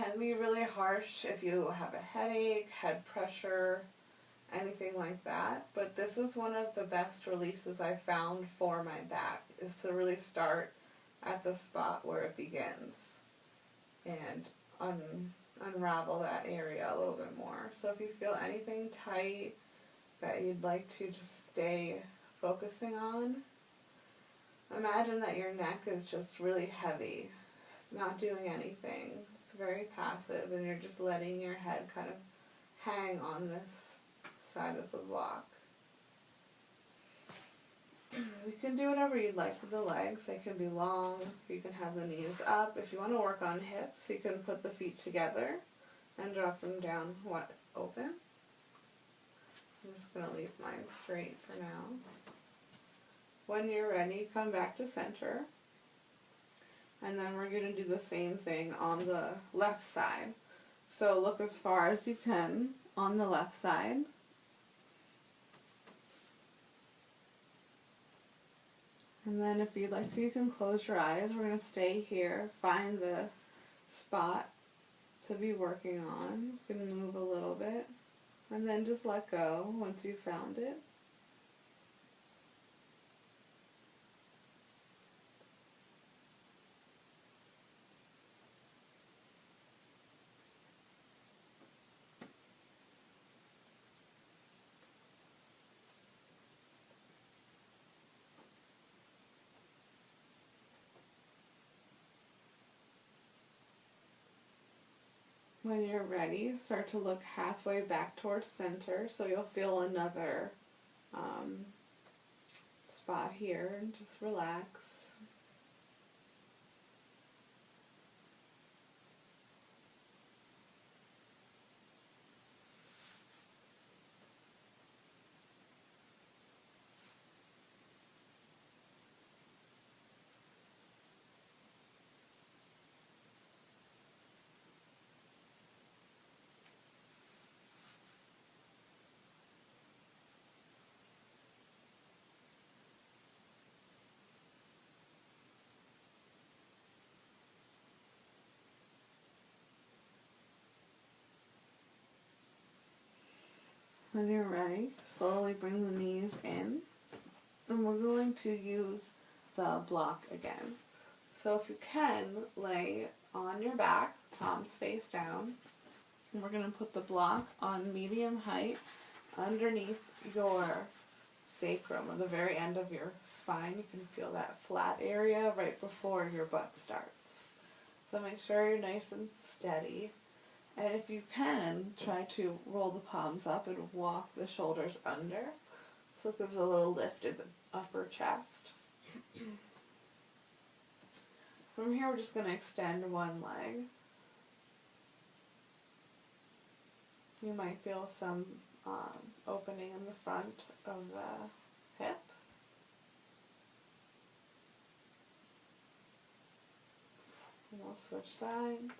can be really harsh if you have a headache, head pressure, anything like that. But this is one of the best releases I found for my back, is to really start at the spot where it begins and unravel that area a little bit more. So if you feel anything tight that you'd like to just stay focusing on, imagine that your neck is just really heavy. It's not doing anything. It's very passive, and you're just letting your head kind of hang on this side of the block. You can do whatever you'd like with the legs. They can be long. You can have the knees up. If you want to work on hips, you can put the feet together and drop them down open. I'm just going to leave mine straight for now. When you're ready, come back to center. And then we're going to do the same thing on the left side. So look as far as you can on the left side. And then if you'd like to, you can close your eyes. We're going to stay here, find the spot to be working on. You can move a little bit, and then just let go once you've found it. When you're ready, start to look halfway back towards center, so you'll feel another spot here, and just relax. When you're ready, slowly bring the knees in, and we're going to use the block again. So if you can, lay on your back, palms face down, and we're going to put the block on medium height underneath your sacrum, or the very end of your spine. You can feel that flat area right before your butt starts. So make sure you're nice and steady. And if you can, try to roll the palms up and walk the shoulders under, so it gives a little lift in the upper chest. From here, we're just going to extend one leg. You might feel some opening in the front of the hip. And we'll switch sides.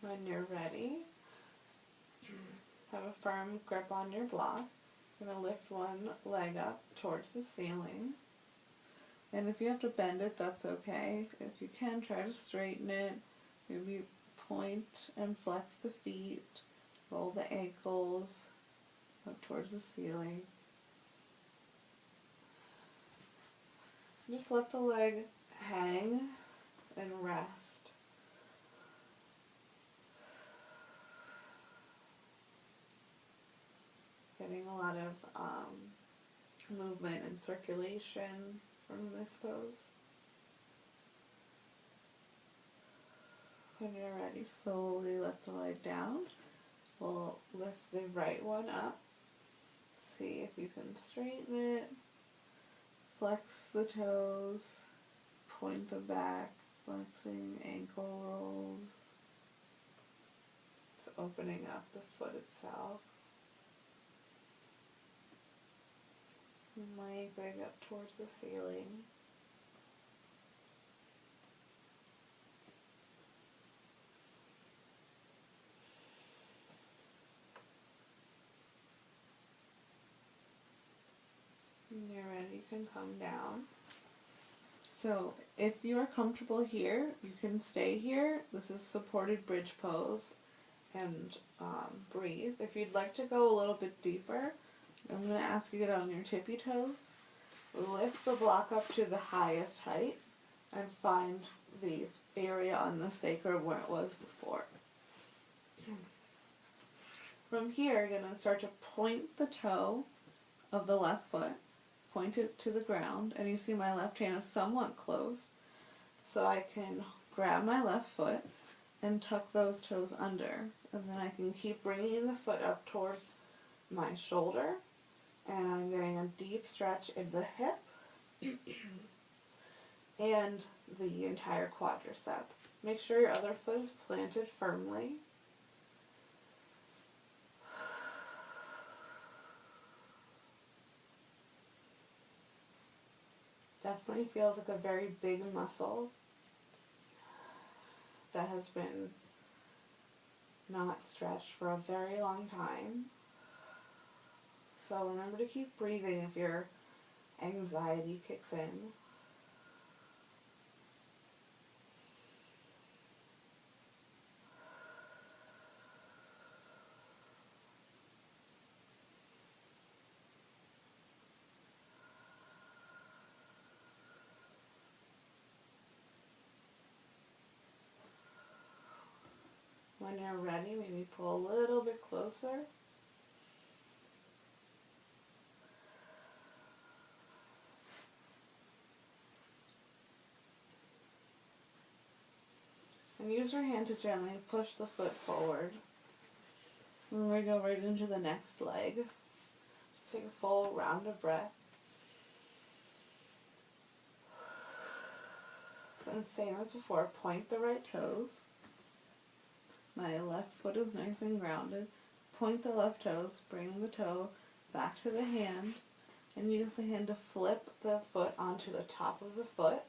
When you're ready, have a firm grip on your block. You're going to lift one leg up towards the ceiling. And if you have to bend it, that's okay. If you can, try to straighten it. Maybe point and flex the feet. Roll the ankles up towards the ceiling. Just let the leg hang and rest. Getting a lot of movement and circulation from this pose. When you're ready, slowly lift the leg down. We'll lift the right one up. See if you can straighten it. Flex the toes. Point the back. Flexing ankle rolls. It's opening up the foot itself. Leg big up towards the ceiling. and come down. So if you are comfortable here, you can stay here. This is supported bridge pose, and breathe. If you'd like to go a little bit deeper, I'm going to ask you to get on your tippy toes. Lift the block up to the highest height and find the area on the sacrum where it was before. From here, you're going to start to point the toe of the left foot, point it to the ground, and you see my left hand is somewhat close, so I can grab my left foot and tuck those toes under, and then I can keep bringing the foot up towards my shoulder, and I'm getting a deep stretch in the hip and the entire quadricep. Make sure your other foot is planted firmly. Definitely feels like a very big muscle that has been not stretched for a very long time. So remember to keep breathing if your anxiety kicks in. When you're ready, maybe pull a little bit closer. And use your hand to gently push the foot forward. And we go right into the next leg. Just take a full round of breath. And same as before, point the right toes. My left foot is nice and grounded. Point the left toes, bring the toe back to the hand, and use the hand to flip the foot onto the top of the foot.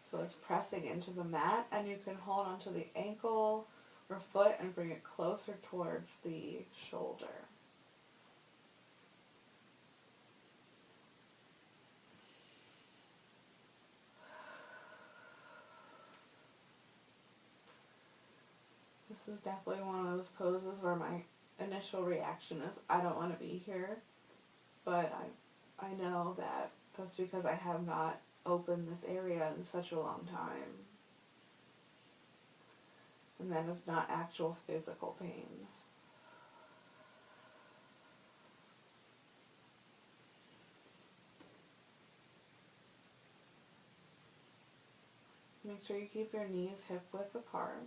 So it's pressing into the mat, and you can hold onto the ankle or foot and bring it closer towards the shoulder. This is definitely one of those poses where my initial reaction is, I don't want to be here, but I know that that's because I have not opened this area in such a long time. And that is not actual physical pain. Make sure you keep your knees hip width apart.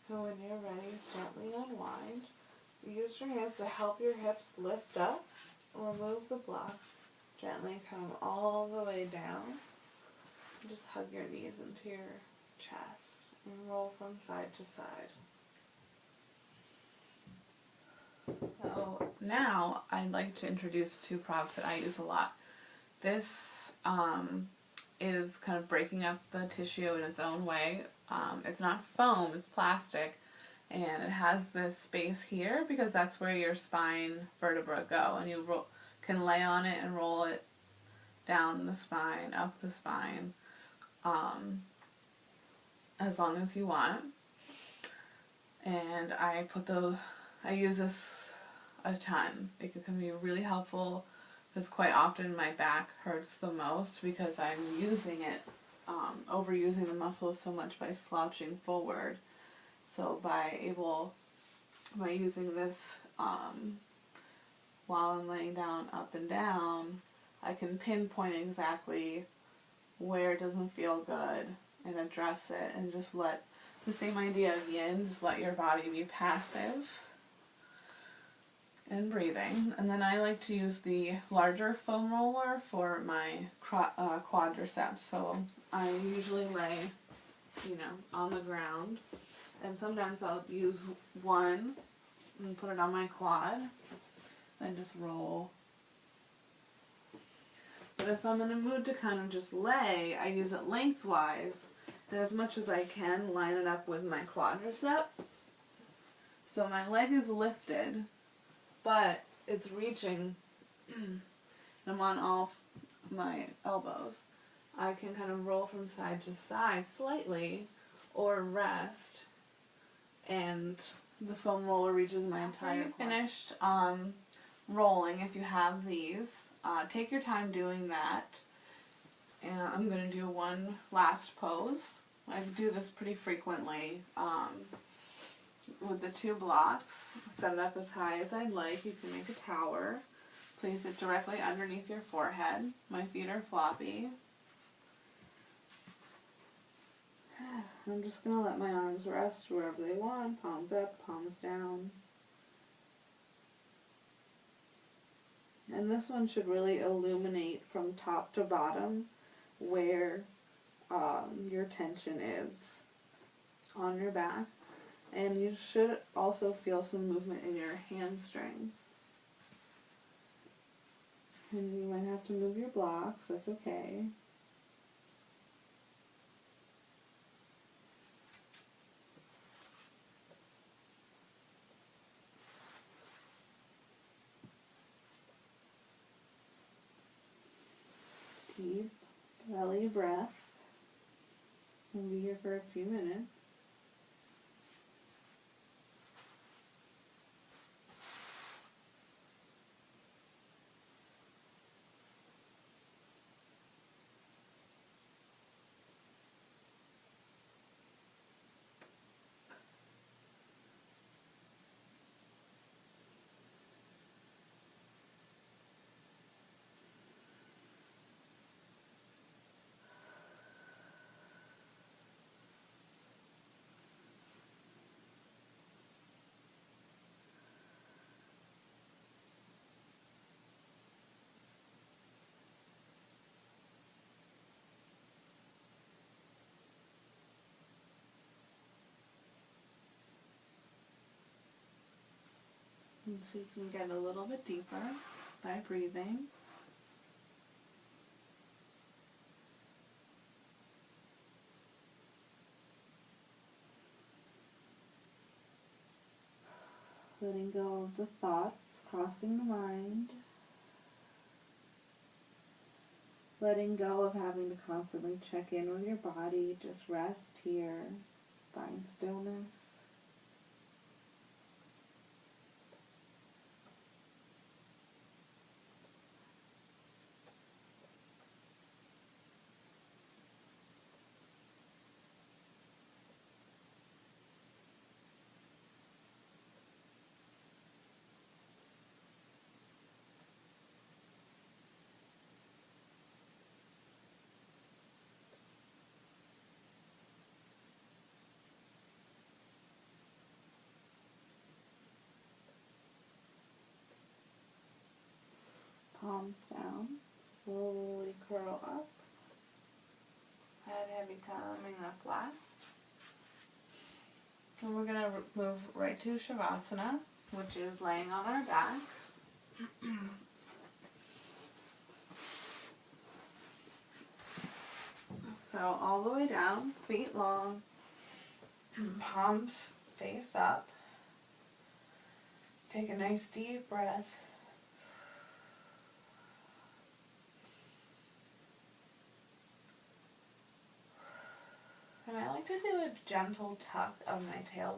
And when you're ready, gently unwind. Use your hands to help your hips lift up. Remove the block. Gently come all the way down. And just hug your knees into your chest and roll from side to side. So now I'd like to introduce two props that I use a lot. This is kind of breaking up the tissue in its own way. It's not foam, it's plastic, and it has this space here because that's where your spine vertebra go, and you can lay on it and roll it down the spine, up the spine, as long as you want. And I use this a ton. It can be really helpful because quite often my back hurts the most because I'm using it, overusing the muscle so much by slouching forward. So by using this while I'm laying down up and down, I can pinpoint exactly where it doesn't feel good and address it, and just let the same idea of yin, just let your body be passive and breathing. And then I like to use the larger foam roller for my quadriceps. So I usually lay, on the ground, and sometimes I'll use one and put it on my quad and just roll. But if I'm in a mood to kind of just lay, I use it lengthwise, and as much as I can, line it up with my quadricep. So my leg is lifted, but it's reaching, and I'm on all my elbows. I can kind of roll from side to side slightly, or rest, and the foam roller reaches my entire core. Finished rolling, if you have these, take your time doing that. And I'm going to do one last pose. I do this pretty frequently with the 2 blocks. Set it up as high as I'd like. You can make a tower. Place it directly underneath your forehead. My feet are floppy. I'm just going to let my arms rest wherever they want. Palms up, palms down. And this one should really illuminate from top to bottom where your tension is on your back. And you should also feel some movement in your hamstrings. And you might have to move your blocks, that's okay. Deep belly breath. We'll be here for a few minutes. And so you can get a little bit deeper by breathing. Letting go of the thoughts crossing the mind. Letting go of having to constantly check in with your body. Just rest here. Find stillness. Palms down. Slowly curl up. Head becoming up last. And we're going to move right to Shavasana, which is laying on our back. So all the way down, feet long, palms face up. Take a nice deep breath. And I like to do a gentle tuck of my tailbone.